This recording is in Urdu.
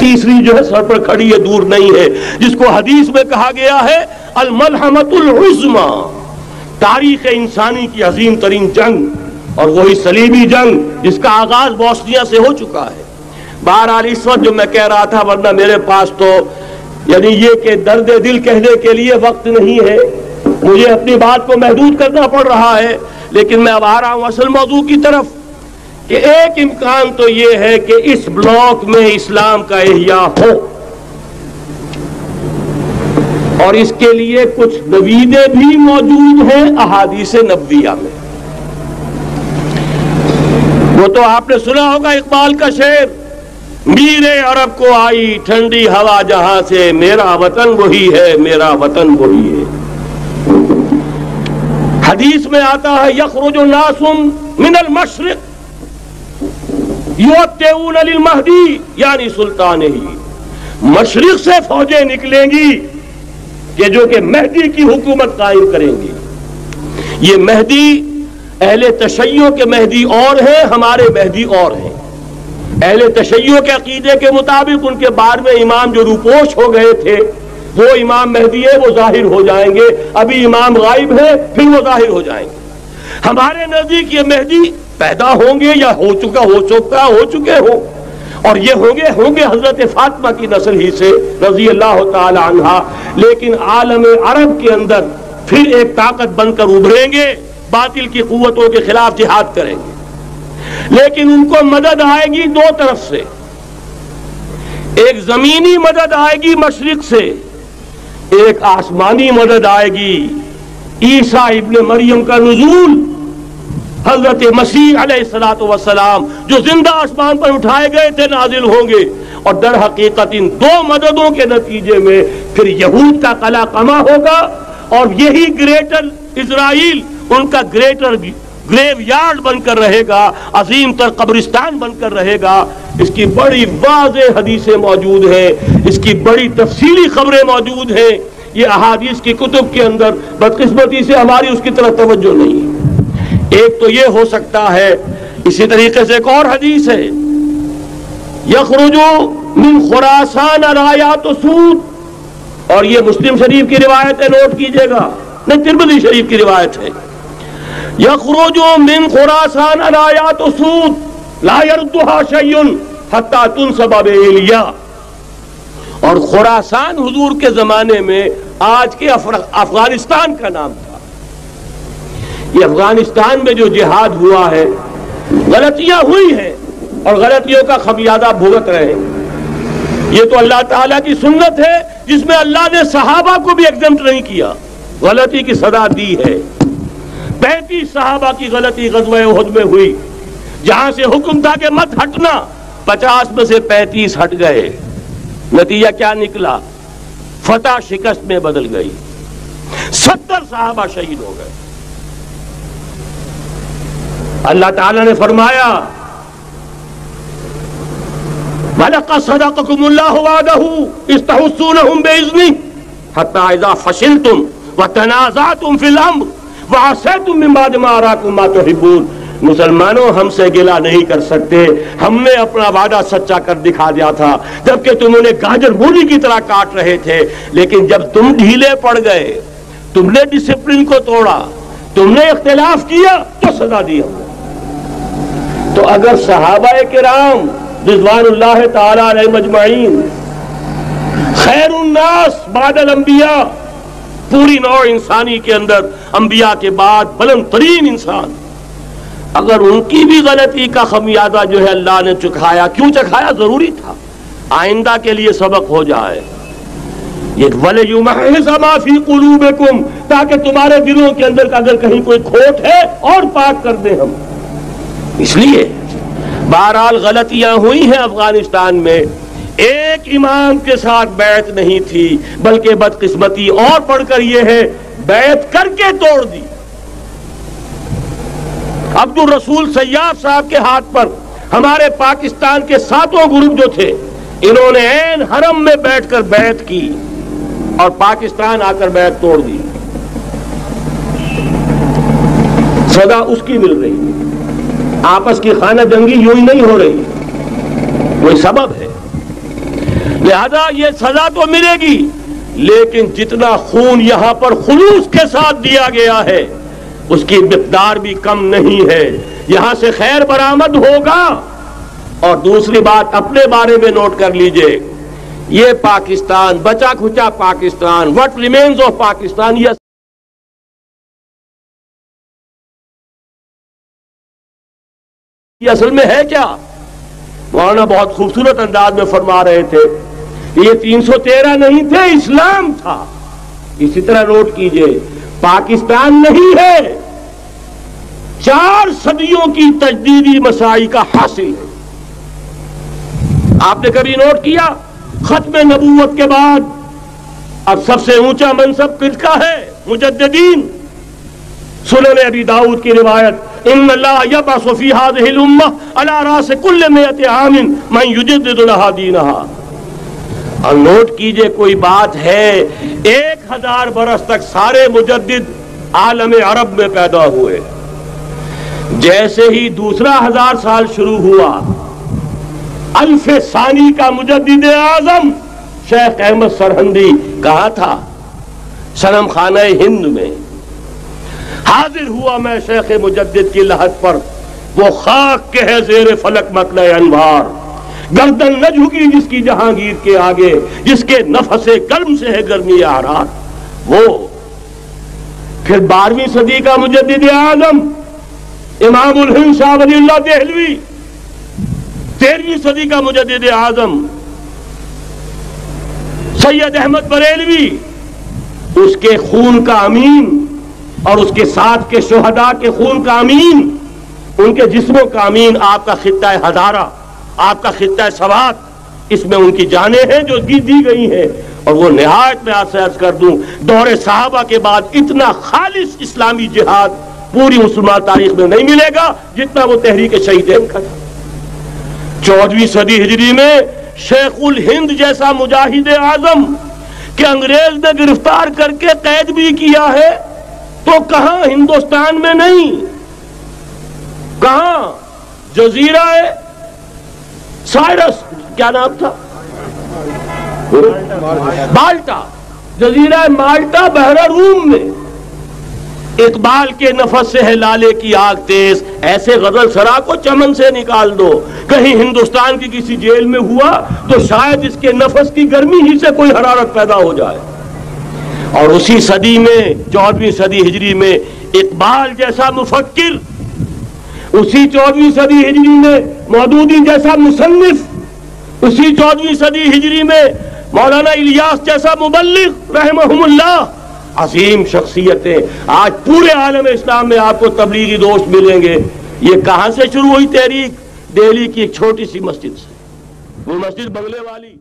تیسری جو ہے سر پر کھڑی ہے، دور نہیں ہے، جس کو حدیث میں کہا گیا ہے الملحمۃ العظمی، تاریخ انسانی کی عظیم ترین جنگ، اور وہی صلیبی جنگ جس کا آغاز بوسنیا سے ہو چکا ہے۔ بہرحال اس وقت جو میں کہہ رہا تھا، ورنہ میرے پاس تو یعنی یہ کہ درد دل کہنے کے لیے وقت نہیں ہے، مجھے اپنی بات کو محدود کرنا پڑ رہا ہے، لیکن میں اب آ رہا ہوں اصل موضوع کی طرف، کہ ایک امکان تو یہ ہے کہ اس بلاک میں اسلام کا احیاء ہو، اور اس کے لیے کچھ نویدیں بھی موجود ہیں احادیث نبویہ میں۔ وہ تو آپ نے سنا ہوگا اقبال کا شعر، میرے عرب کو آئی ٹھنڈی ہوا جہاں سے، میرا وطن وہی ہے، میرا وطن وہی ہے۔ حدیث میں آتا ہے یخرج الناس من المشرق یؤتون للمہدی یعنی سلطانہ، مشرق سے فوجیں نکلیں گی کہ جو کہ مہدی کی حکومت قائم کریں گی۔ یہ مہدی اہل تشیع کے مہدی اور ہیں، ہمارے مہدی اور ہیں۔ اہل تشیع کے عقیدے کے مطابق ان کے بعد میں امام جو روپوش ہو گئے تھے وہ امام مہدی ہے، وہ ظاہر ہو جائیں گے، ابھی امام غائب ہے، پھر وہ ظاہر ہو جائیں گے۔ ہمارے نزدیک یہ مہدی پیدا ہوں گے یا ہو چکے ہوں، اور یہ ہوں گے حضرت فاطمہ کی نسل ہی سے رضی اللہ تعالی عنہا، لیکن عالم عرب کے اندر پھر ایک طاقت بن کر ابھریں گے، باطل کی قوتوں کے خلاف جہاد کریں گے، لیکن ان کو مدد آئے گی دو طرف سے، ایک زمینی مدد آئے گی مشرق سے، ایک آسمانی مدد آئے گی، عیسیٰ ابن مریم کا نزول، حضرت مسیح علیہ السلام جو زندہ آسمان پر اٹھائے گئے تھے نازل ہوں گے، اور در حقیقت ان دو مددوں کے نتیجے میں پھر یہود کا قلع قمع ہوگا، اور یہی گریٹر اسرائیل ان کا گریٹر گریو یارڈ بن کر رہے گا، عظیم تر قبرستان بن کر رہے گا۔ اس کی بڑی واضح حدیثیں موجود ہیں، اس کی بڑی تفصیلی خبریں موجود ہیں، یہ احادیث کی کتب کے اندر، بدقسمتی سے ہماری اس کی طرف توجہ نہیں ہے۔ ایک تو یہ ہو سکتا ہے، اسی طریقے سے ایک اور حدیث ہے یخرج من خراسان رایات سود، اور یہ مسلم شریف کی روایت ہے، نوٹ کیجئے گا، نہیں ترمذی شریف کی روایت ہے، یخرج من خراسان رایات سود لا یردها شیء حتی تنصب بإیلیاء، اور خراسان حضور کے زمانے میں آج کے افغانستان کا نام تھا۔ یہ افغانستان میں جو جہاد ہوا ہے، غلطیاں ہوئی ہیں اور غلطیوں کا خمیازہ بھگت رہے ہیں، یہ تو اللہ تعالیٰ کی سنت ہے جس میں اللہ نے صحابہ کو بھی ایگزمپٹ نہیں کیا، غلطی کی سزا دی ہے۔ 35 صحابہ کی غلطی غزوہ احد میں ہوئی، جہاں سے حکم تھا کہ مت ہٹنا، 50 میں سے 35 ہٹ گئے، نتیجہ کیا نکلا؟ فتح شکست میں بدل گئی، 70 صحابہ شہید ہو گئے۔ اللہ تعالیٰ نے فرمایا وَلَقَدْ صَدَقَكُمُ اللَّهُ وَعْدَهُ إِذْ تَحُسُّونَهُم بِإِذْنِهِ حَتَّى إِذَا فَشِلْتُمْ وَتَنَازَعْتُمْ فِي الْأَمْرِ وَعَصَيْتُمْ مِن بَعْدِ مَا أَرَاكُم مَّا تُحِبُّونَ۔ مسلمانوں، ہم سے گلہ نہیں کر سکتے، ہم نے اپنا وعدہ سچا کر دکھا دیا تھا جبکہ تم انہیں گاجر مولی کی طرح کاٹ رہے تھے، لیکن جب تم ڈھیلے پڑ گئے، تم نے ڈسپلن کو توڑا، تم نے اختلاف کیا، تو سزا دی ہم نے۔ تو اگر صحابہ کرام رضوان اللہ تعالی علیہم اجمعین خیر الناس بعد الانبیاء، پوری نوع انسانی کے اندر انبیاء کے بعد بلند ترین انسان، اگر ان کی بھی غلطی کا خمیازہ جو ہے اللہ نے چکھایا، کیوں چکھایا؟ ضروری تھا، آئندہ کے لیے سبق ہو جائے۔ یہ وَلِيُمَحِّصَ مَا فِي قُلُوبِكُمْ، تاکہ تمہارے دلوں کے اندر اگر کہیں کوئی کھوٹ ہے اور پاک کر دیں ہم۔ اس لیے بہرحال غلطیاں ہوئی ہیں افغانستان میں، ایک امام کے ساتھ بیعت نہیں تھی، بلکہ بدقسمتی اور پڑھ کر یہ ہے بیعت کر کے توڑ دی۔ عبد الرسول سیاف صاحب کے ہاتھ پر ہمارے پاکستان کے 7 گروپ جو تھے، انہوں نے عین حرم میں بیٹھ کر بیعت کی اور پاکستان آ کر بیعت توڑ دی، سزا اس کی مل رہی ہے۔ آپس کی خانہ جنگی یوں ہی نہیں ہو رہی، کوئی سبب ہے۔ لہذا یہ سزا تو ملے گی، لیکن جتنا خون یہاں پر خلوص کے ساتھ دیا گیا ہے اس کی مقدار بھی کم نہیں ہے، یہاں سے خیر برآمد ہوگا۔ اور دوسری بات اپنے بارے میں نوٹ کر لیجئے، یہ پاکستان، بچا کھچا Pakistan, what remains of Pakistan, یہ اصل میں ہے کیا؟ مولانا بہت خوبصورت انداز میں فرما رہے تھے یہ 313 نہیں تھے، اسلام تھا۔ اسی طرح نوٹ کیجئے پاکستان نہیں ہے، 4 صدیوں کی تجدیدی مساعی کا حاصل ہے۔ آپ نے کبھی نوٹ کیا ختم نبوت کے بعد اب سب سے اونچا منصب کس کا ہے؟ مجددین۔ سنن ابی داؤد کی روایت، ان اللہ یبعث فی هذه الامہ علی راس کل 100 عام من یجدد لها دینها۔ اور نوٹ کیجئے کوئی بات ہے، 1000 برس تک سارے مجدد عالم عرب میں پیدا ہوئے، جیسے ہی دوسرا 1000 سال شروع ہوا، الف ثانی کا مجدد اعظم شیخ احمد سرہندی کہاں تھا؟ صنم خانہ ہند میں حاضر ہوا۔ میں شیخ مجدد کی لحد پر، وہ خاک کے ہے زیر فلک مطلع انوار، گردن نہ جھکی جس کی جہانگیر کے آگے، جس کے نفس گرم سے ہے گرمی احرار۔ وہ پھر 12ویں صدی کا مجدد اعظم امام الہند شاہ ولی اللہ دہلوی، 13ویں صدی کا مجدد اعظم سید احمد بریلوی، اس کے خون کا امین اور اس کے ساتھ کے شہداء کے خون کا امین، ان کے جسموں کا امین آپ کا خطہ ہزارہ، آپ کا خطہ سوات، اس میں ان کی جانیں ہیں جو دی گئی ہیں۔ اور وہ نہایت میں آپ سے عرض کر دوں، دور صحابہ کے بعد اتنا خالص اسلامی جہاد پوری مسلمان تاریخ میں نہیں ملے گا جتنا وہ تحریک شہیدین کا تھا۔ 14ویں صدی ہجری میں شیخ الہند جیسا مجاہد اعظم کہ انگریز نے گرفتار کر کے قید بھی کیا ہے، تو کہاں؟ ہندوستان میں نہیں، کہاں؟ جزیرہ سائرس، کیا نام تھا؟ مالٹا، جزیرہ مالٹا بحر روم میں۔ اقبال کے نفس سے ہے لالے کی آگ تیز، ایسے غزل سرا کو چمن سے نکال دو۔ کہیں ہندوستان کی کسی جیل میں ہوا تو شاید اس کے نفس کی گرمی ہی سے کوئی حرارت پیدا ہو جائے۔ اور اسی صدی میں 14ویں صدی ہجری میں اقبال جیسا مفکر، اسی 14ویں صدی ہجری میں مودودی جیسا مصنف، اسی 14ویں صدی ہجری میں مولانا الیاس جیسا مبلغ رحمہم اللہ، عظیم شخصیتیں آج پورے عالم اسلام میں آپ کو تبلیغی دوست ملیں گے۔ یہ کہاں سے شروع ہوئی تحریک؟ دہلی کی ایک چھوٹی سی مسجد سے، وہ مسجد بنگلے والی۔